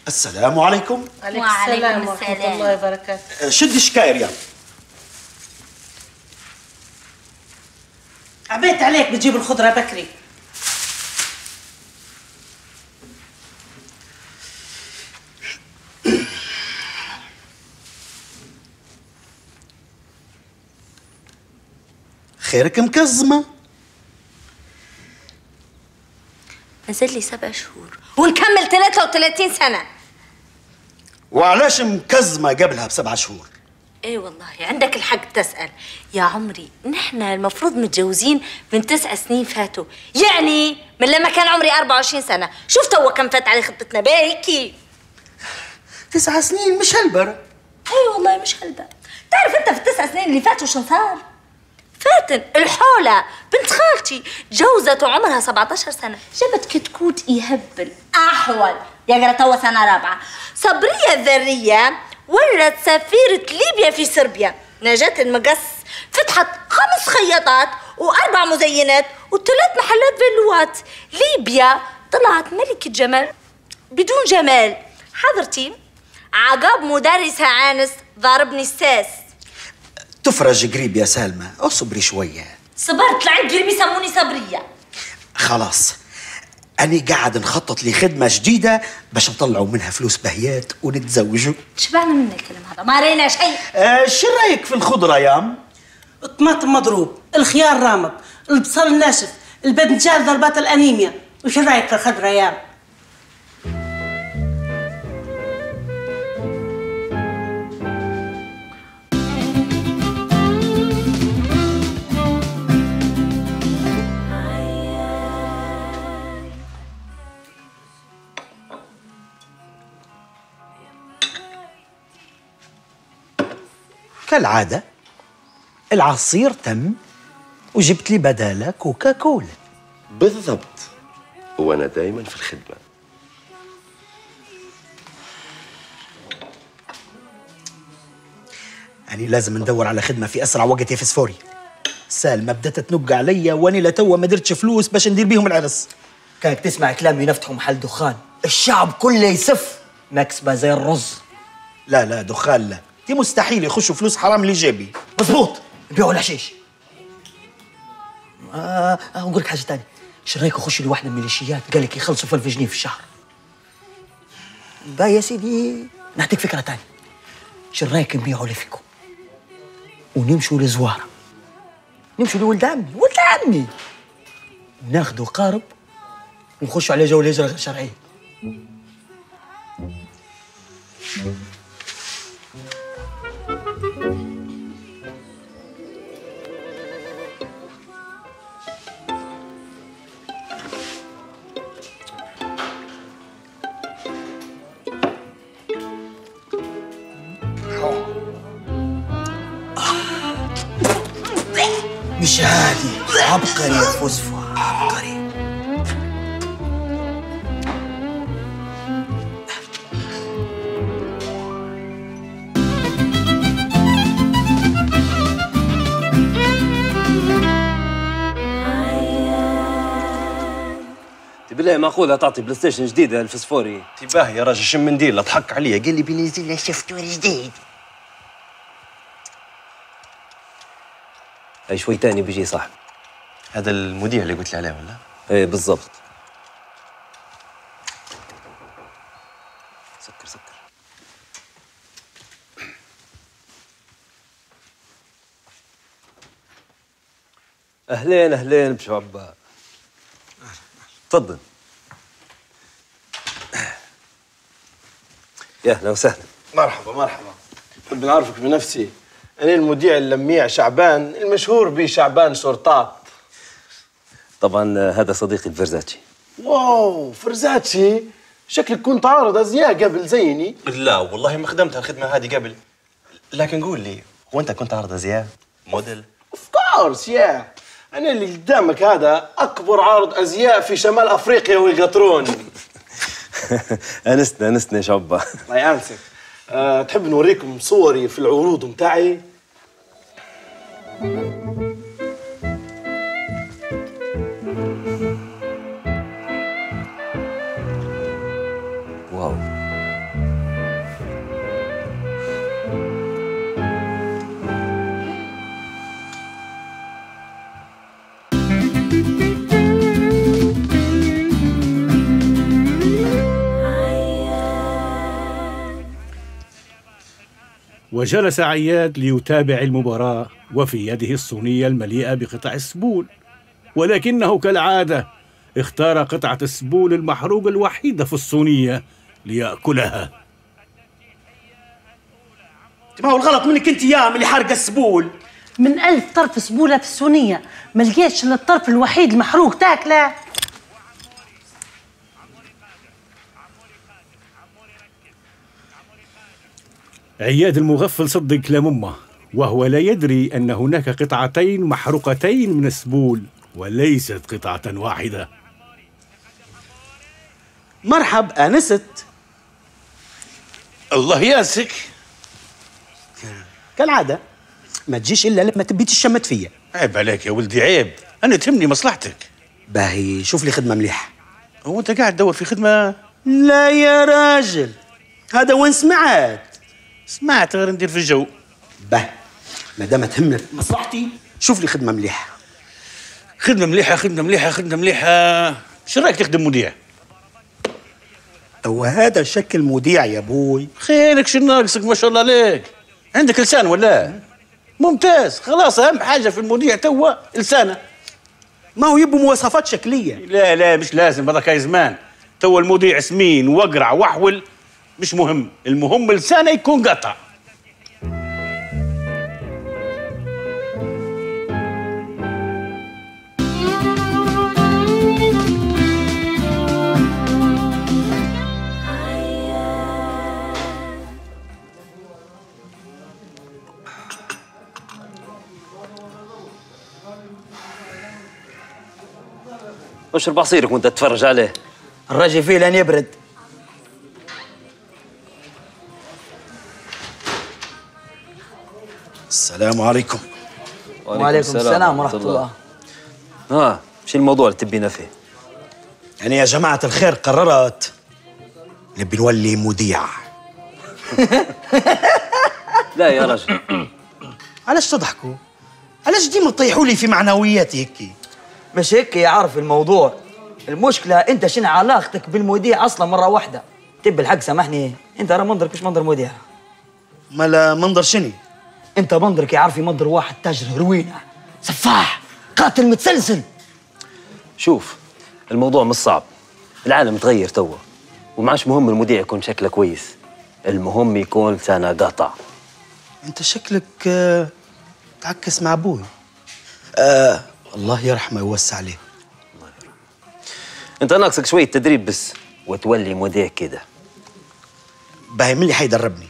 السلام عليكم. وعليكم السلام ورحمة الله وبركاته. شد شكاير يا عبيت عليك بتجيب الخضرة بكري. خيرك مكزمة؟ نزل لي 7 شهور ونكمل 33 سنة. وعلاش مكزمة قبلها ب7 شهور؟ ايه والله عندك الحق تسأل يا عمري. نحن المفروض متجوزين من 9 سنين فاتوا، يعني من لما كان عمري 24 سنة. شوف توا كم فات علي خطتنا بايكي. 9 سنين مش هلبرة. ايه والله مش هلبرة. تعرف انت في ال9 سنين اللي فاتوا شو صار؟ فاتن الحولة بنت خالتي جوزت وعمرها 17 سنة، جابت كتكوت يهبل أحول يقرا توا سنة رابعة. صبرية الذرية ولت سفيرة ليبيا في صربيا. نجاة المقص فتحت 5 خياطات و4 مزينات و3 محلات فيلوات. ليبيا طلعت ملكة جمال بدون جمال. حضرتي عقاب مدرسة عانس ضاربني الساس. تفرج قريب يا سالمة، اصبري شوية. صبرت لعند قريب يسموني صبرية. خلاص أنا قاعد نخطط لخدمة جديدة باش نطلعوا منها فلوس بهيات ونتزوجوا. شبعنا من الكلام هذا، ما رينا شيء. شو رأيك في الخضرة يام؟ الطماطم مضروب، الخيار رامب، البصل ناشف، الباذنجان ضربات الأنيميا. وش رأيك في الخضرة يام؟ كالعادة العصير تم وجبت لي بداله كوكاكولا. بالضبط، وأنا دايما في الخدمة. يعني لازم ندور على خدمة في أسرع وقت يا فسفوري. سالمة بدأت تنق عليا وأنا لتوا ما درتش فلوس باش ندير بيهم العرس. كانك تسمع كلامي نفتحوا محل دخان، الشعب كله يسف مكسبة زي الرز. لا لا دخان لا، دي مستحيل يخشوا فلوس حرام لجيبي. مظبوط، نبيعوا الحشيش. نقول لك حاجة تانية، ايش رايك اخش لواحدة من الميليشيات قال لك يخلصوا 1000 جنيه في الشهر. با يا سيدي نعطيك فكرة تانية، ايش رايك نبيعوا لفيكم ونمشوا لزوارة، نمشوا لولد عمي، ناخذوا قارب ونخشوا على جو الهجرة غير شرعية. مش عادي، عبقري يا فوسفو، عبقري. بالله معقولة تعطي بلاي ستيشن جديدة الفسفوري؟ انتباه يا راجل، شم منديل ضحك عليا، قال لي بينزل له شفتور جديد. اي شوي تاني بيجي صاحبي. هذا المذيع اللي قلت لي عليه ولا؟ ايه بالضبط. سكر سكر. اهلين اهلين بشو عبا. تفضل. يا اهلا وسهلا. مرحبا مرحبا. نحب نعرفك بنفسي، أنا المذيع اللميع شعبان المشهور بشعبان شرطات. طبعا هذا صديقي الفرزاتشي. واو فرزاتشي، شكلك كنت عارض أزياء قبل زيني. لا والله ما خدمت الخدمة هذه قبل، لكن قول لي هو أنت كنت عارض أزياء موديل؟ اوف كورس يا أنا اللي قدامك هذا أكبر عارض أزياء في شمال أفريقيا ويقطرون. أنسنا يا شعبا. الله يأنسك. تحب نوريكم صوري في العروض متاعي؟ واو. وجلس عياد ليتابع المباراة وفي يده الصينية المليئة بقطع السبول، ولكنه كالعادة اختار قطعة السبول المحروقة الوحيدة في الصينية ليأكلها. ما هو الغلط منك انت يا من اللي حارقه السبول. من 1000 طرف سبولة في الصينية ما لقيتش الا الطرف الوحيد المحروق تاكله. عياد المغفل صدق كلام امه، وهو لا يدري ان هناك قطعتين محروقتين من السبول وليست قطعة واحدة. مرحب انست. الله ياسك. كالعادة ما تجيش الا لما تبي تشمت فيا. عيب عليك يا ولدي عيب، انا تهمني مصلحتك. باهي شوف لي خدمة مليحة. هو انت قاعد تدور في خدمة؟ لا يا راجل، هذا وين سمعت غير ندير في الجو. به ما دام تهمك مصلحتي شوف لي خدمة مليحة. خدمة مليحة. شو رايك تخدم مذيع؟ وهذا شكل مذيع يا ابوي. خيرك شو ناقصك ما شاء الله عليك؟ عندك لسان ولا؟ ممتاز، خلاص اهم حاجة في المذيع توا لسانه. ما هو يبوا مواصفات شكلية. لا مش لازم، هذاك يا زمان. توا المذيع سمين وقرع وحول مش مهم، المهم لسانه يكون قطع. اشرب عصيرك وانت تتفرج عليه. الراجل فيه لن يبرد. السلام عليكم. وعليكم السلام ورحمة الله. شو الموضوع اللي تبينا فيه؟ يعني يا جماعة الخير قررت نبي نولي مذيع. لا يا رجل. علاش تضحكوا؟ علاش ديما تطيحوا لي في معنوياتي هيك؟ مش هيك يا عارف الموضوع، المشكلة انت شنو علاقتك بالمذيع اصلا مرة واحدة؟ تب الحق سامحني، انت راه منظرك مش منظر مذيع. مالا منظر شني؟ انت منظرك يا عارفي منظر واحد تاجر هروينة، سفاح، قاتل متسلسل. شوف الموضوع مش صعب، العالم تغير توا، ومعاش مهم المذيع يكون شكله كويس، المهم يكون لسانه قاطع. انت شكلك تعكس مع ابوي. الله يرحمه ويوسع عليه. الله يرحمه. انت ناقصك شويه تدريب بس وتولي مذيع كده. باهي من اللي حيدربني؟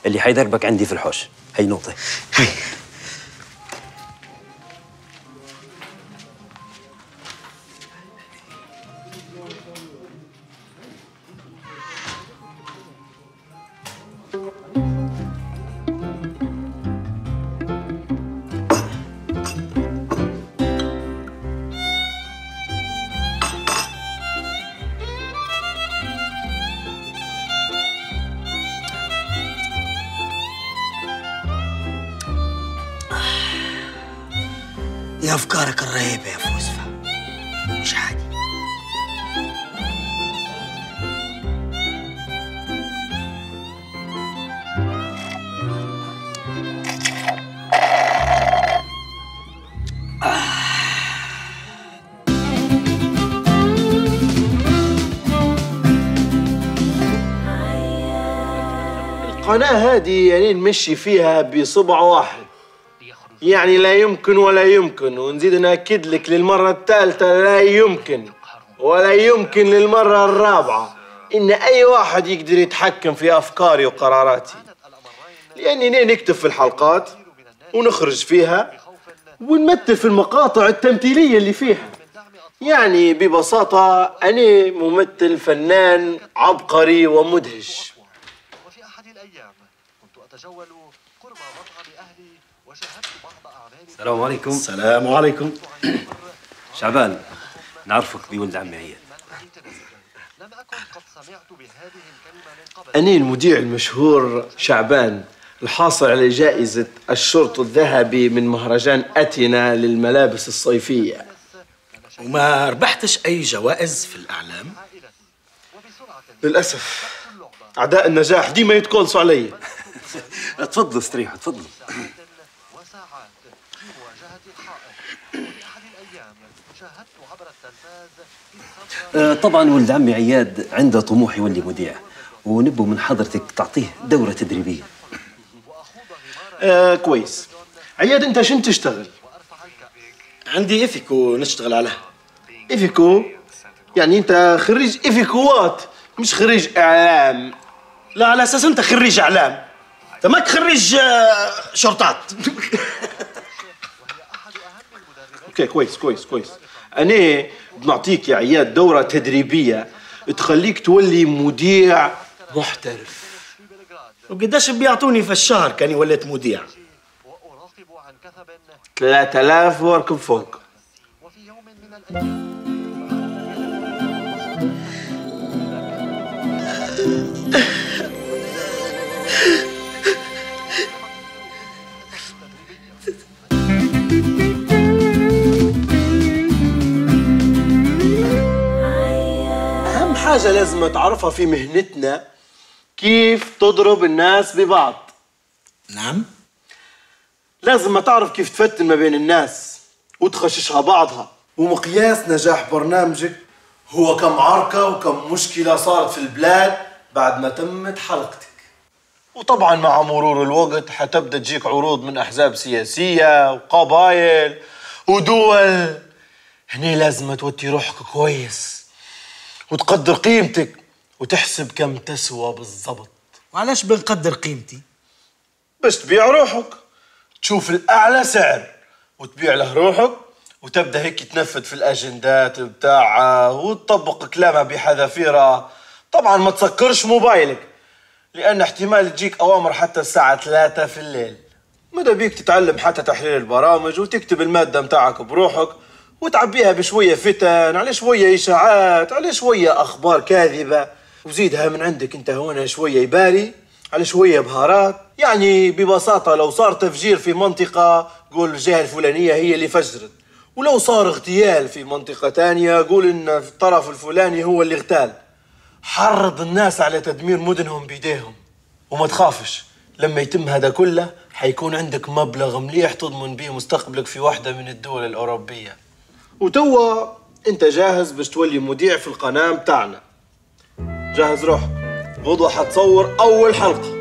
اللي حيدربك عندي في الحوش. هي نقطه. هي. يا أفكارك الرهيبة يا فوزفة، مش عادي. القناة هذه يعني نمشي فيها بصبع واحد، يعني لا يمكن ولا يمكن، ونزيد نأكد لك للمرة الثالثة لا يمكن ولا يمكن للمرة الرابعة إن أي واحد يقدر يتحكم في أفكاري وقراراتي، لأني نكتب في الحلقات ونخرج فيها ونمثل في المقاطع التمثيلية اللي فيها. يعني ببساطة أنا ممثل فنان عبقري ومدهش. وفي أحد الأيام كنت أتجول قرب مطعم أهلي وشاهدت بعض أعمال. السلام عليكم. السلام عليكم. شعبان، نعرفك بولد عمي عياد. لم أكن قد سمعت بهذه الكلمة من قبل. أنا المذيع المشهور شعبان، الحاصل على جائزة الشرط الذهبي من مهرجان أتينا للملابس الصيفية. وما ربحتش أي جوائز في الأعلام؟ للأسف أعداء النجاح ديما يتقولصوا علي. تفضلوا استريحوا تفضلوا. وساعات في مواجهة الحائط. وفي أحد الأيام شاهدت عبر التلفاز طبعا ولد عمي عياد عنده طموح يولي مذيع، ونبو من حضرتك تعطيه دورة تدريبية. كويس. عياد أنت شنو تشتغل؟ عندي إيفيكو نشتغل عليها. إيفيكو؟ يعني أنت خريج إيفيكوات مش خريج إعلام. لا، على أساس أنت خريج إعلام، أنت ماك خريج شرطات. اوكي كويس. أنا بنعطيك يا عياد دورة تدريبية تخليك تولي مذيع محترف. وقداش بيعطوني في الشهر كاني وليت مذيع؟ 3000 وركب فوق. وفي يوم من الأيام أهم حاجة لازم تعرفها في مهنتنا كيف تضرب الناس ببعض. نعم. لازم تعرف كيف تفتن ما بين الناس وتخششها بعضها. ومقياس نجاح برنامجك هو كم عركة وكم مشكلة صارت في البلاد بعد ما تمت حلقتك. وطبعا مع مرور الوقت حتبدأ تجيك عروض من أحزاب سياسية وقبائل ودول. هني لازم توتي روحك كويس وتقدر قيمتك وتحسب كم تسوى بالضبط. وعلاش بنقدر قيمتي؟ باش تبيع روحك، تشوف الأعلى سعر وتبيع له روحك، وتبدأ هيك تنفذ في الأجندات بتاعها وتطبق كلامها بحذافيرها. طبعا ما تسكرش موبايلك لأن احتمال تجيك أوامر حتى الساعة 3 في الليل. ماذا بيك تتعلم حتى تحليل البرامج وتكتب المادة متاعك بروحك وتعبيها بشوية فتن، على شوية إشاعات، على شوية أخبار كاذبة، وزيدها من عندك انت هنا شوية يباري، على شوية بهارات. يعني ببساطة لو صار تفجير في منطقة قول الجهة الفلانية هي اللي فجرت، ولو صار اغتيال في منطقة تانية قول إن الطرف الفلاني هو اللي اغتال. حرض الناس على تدمير مدنهم بيديهم، وما تخافش لما يتم هذا كله حيكون عندك مبلغ مليح تضمن به مستقبلك في واحدة من الدول الأوروبية. وتوا انت جاهز باش تولي مذيع في القناة متاعنا. جهز روحك، غدوة حتصور أول حلقة.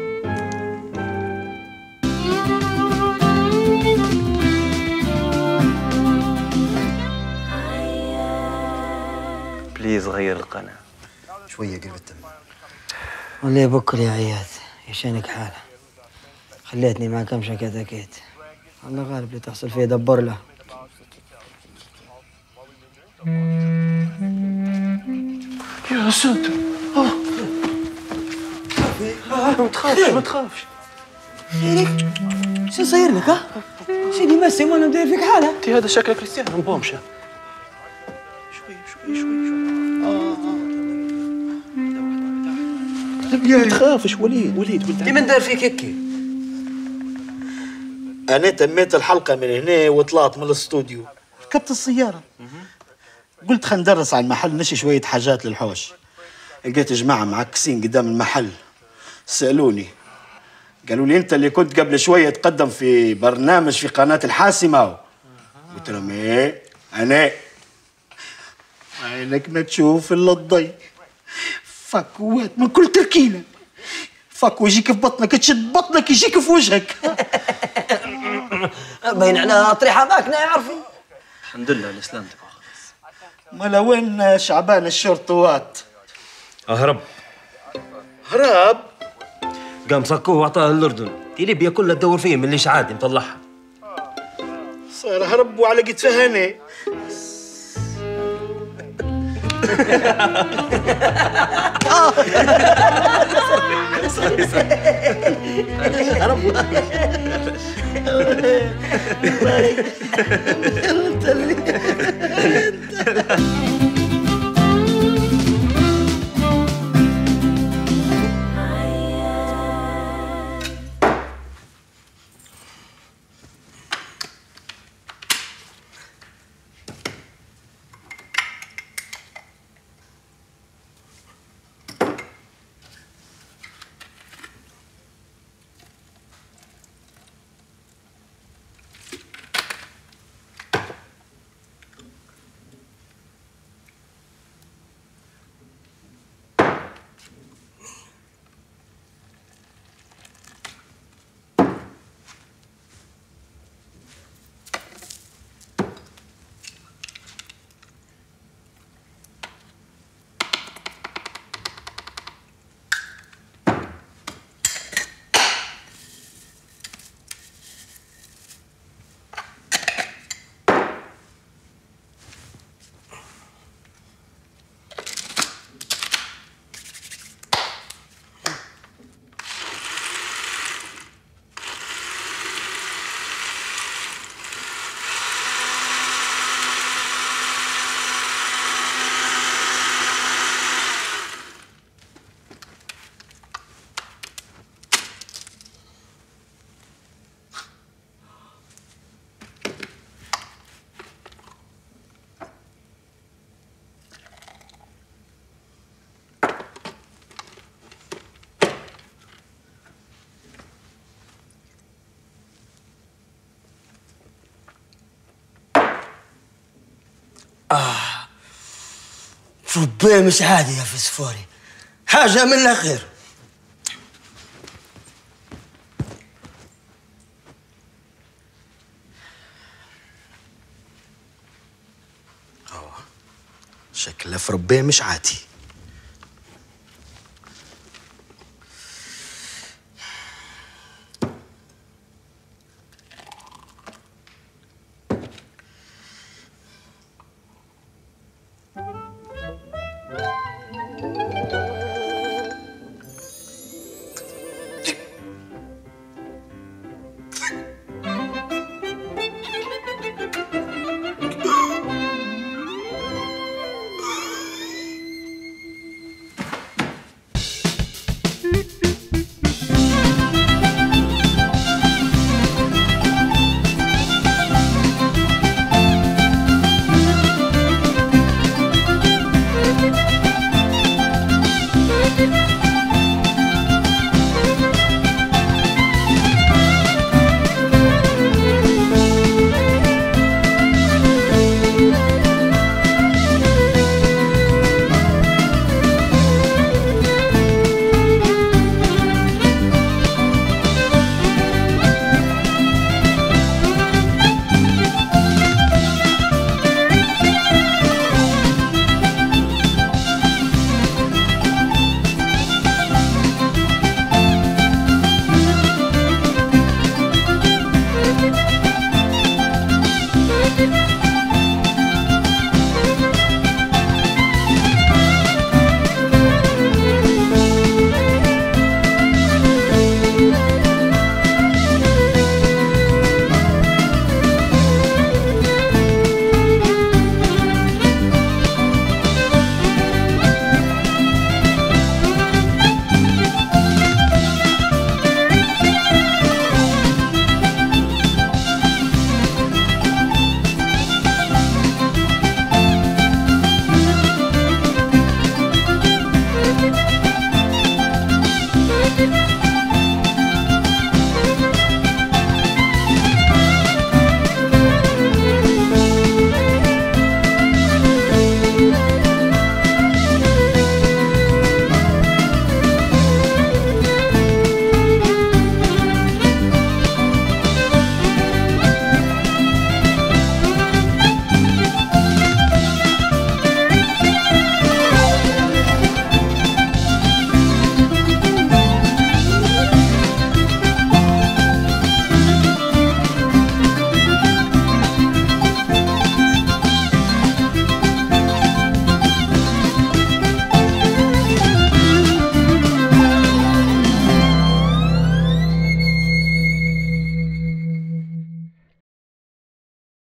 بليز غير القناة شوية قربت. والله بكل يا عياد يشانك حالة، خليتني مع كم شكاتكيت. الله غالب اللي تحصل فيه دبر له. يا ساتر. ما تخافش. شو صاير لك ها؟ شنو يمسم وانا مدير فيك حالة؟ انت هذا شكلك كريستيانو مبومشة. شوي. ما تخافش وليد. لمن دار فيك هيك؟ انا تميت الحلقه من هنا وطلعت من الاستوديو، ركبت السياره، قلت خلينا ندرس على المحل نشي شويه حاجات للحوش. لقيت جماعه معكسين قدام المحل، سالوني قالوا لي انت اللي كنت قبل شويه تقدم في برنامج في قناه الحاسمه. قلت لهم ايه انا. عينك ما تشوف الا الضي، فكوات من كل تركينه، فك ويجيك في بطنك، تشد بطنك يجيك في وجهك. باين على طريحه ماكنه يا عرفي. الحمد لله على سلامتك. مالا وين شعبان الشرطوات؟ هرب قام صكوه وعطاه الاردن. في ليبيا كلها تدور فيه من الاشاعات مطلعها. صار هرب وعلى قد فهني. ربي مش عادي يا فسفوري، حاجة من الأخير. شكله في ربي مش عادي.